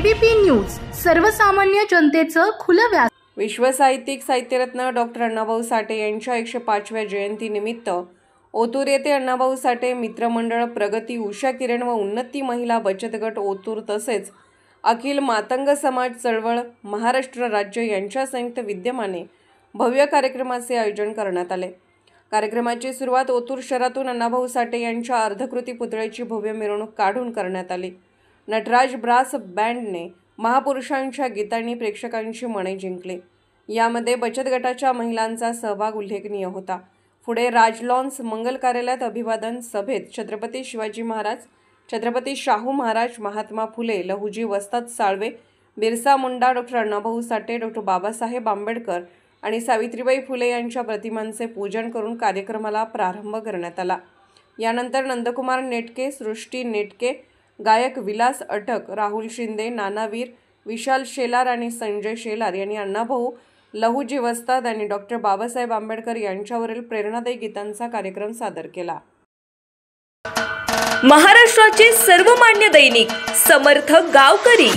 ABP news सर्वसामान्य जनतेचं खुलं व्यास। विश्व साहित्यिक साहित्यरत्न डॉक्टर अण्णाभाऊ साठे यांच्या 105व्या जयंतीनिमित्त ओतूर येथे अण्णाभाऊ साठे मित्रमंडळ, प्रगती, उषा किरण व उन्नती महिला बचत गट ओतूर तसेच अखिल मातंग समाज चळवळ महाराष्ट्र राज्य यांच्या संयुक्त विद्यमाने भव्य कार्यक्रमाचे आयोजन करण्यात आले। कार्यक्रमाची सुरुवात ओतूर शहरातून अण्णाभाऊ साठे यांच्या अर्धकृती पुतळ्याची भव्य मिरवणूक काढून करण्यात आली। नटराज ब्रास बँडने महापुरुषांच्या गीतांनी प्रेक्षकांची मने जिंकली। यामध्ये बचत गटाच्या महिलांचा सहभाग उल्लेखनीय होता। पुढे राजलॉन्स मंगल कार्यालयात अभिवादन सभेत छत्रपती शिवाजी महाराज, छत्रपती शाहू महाराज, महात्मा फुले, लहुजी वस्ताद साळवे, बिरसा मुंडा, डॉक्टर अण्णाभाऊ साठे, डॉक्टर बाबासाहेब आंबेडकर आणि सावित्रीबाई फुले यांच्या प्रतिमांचे पूजन करून कार्यक्रमाला प्रारंभ करण्यात आला। यानंतर नंदकुमार नेटके, सृष्टी नेटके, गायक विलास अटक, राहुल शिंदे, नानावीर, विशाल शेलार आणि संजय शेलार यांनी अण्णाभाऊ, लहुजी वस्ताद आणि डॉक्टर बाबासाहेब आंबेडकर यांच्यावरील प्रेरणादायी गीतांचा कार्यक्रम सादर केला। महाराष्ट्राचे सर्वमान्य दैनिक समर्थ गावकरी,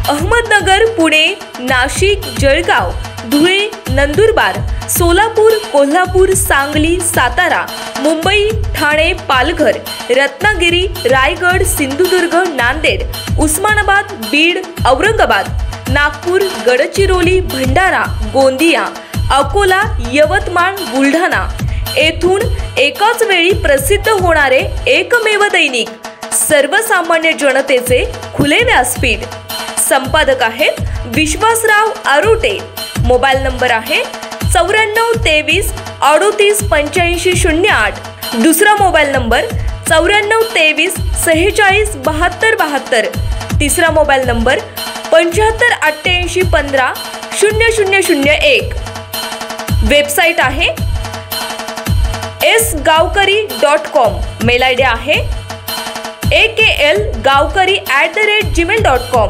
अहमदनगर, पुणे, नाशिक, जळगाव, धुळे, नंदुरबार, सोलापूर, कोल्हापूर, सांगली, सातारा, मुंबई, ठाणे, पालघर, रत्नागिरी, रायगड, सिंधुदुर्ग, नांदेड, उस्मानाबाद, बीड, औरंगाबाद, नागपूर, गडचिरोली, भंडारा, गोंदिया, अकोला, यवतमाळ, बुलढाणा येथून एकाच वेळी प्रसिद्ध होणारे एकमेव दैनिक सर्वसामान्य जनतेचे खुले व्यासपीठ। संपादक आहेत विश्वासराव आरोटे। मोबाईल नंबर आहे 9423 38 85 08। दुसरा मोबाईल नंबर 9423 46 72 72। तिसरा मोबाईल नंबर 75 88 15 0001। वेबसाईट आहे sgavkari.com। मेल आयडी आहे aklgavkari@gmail.com।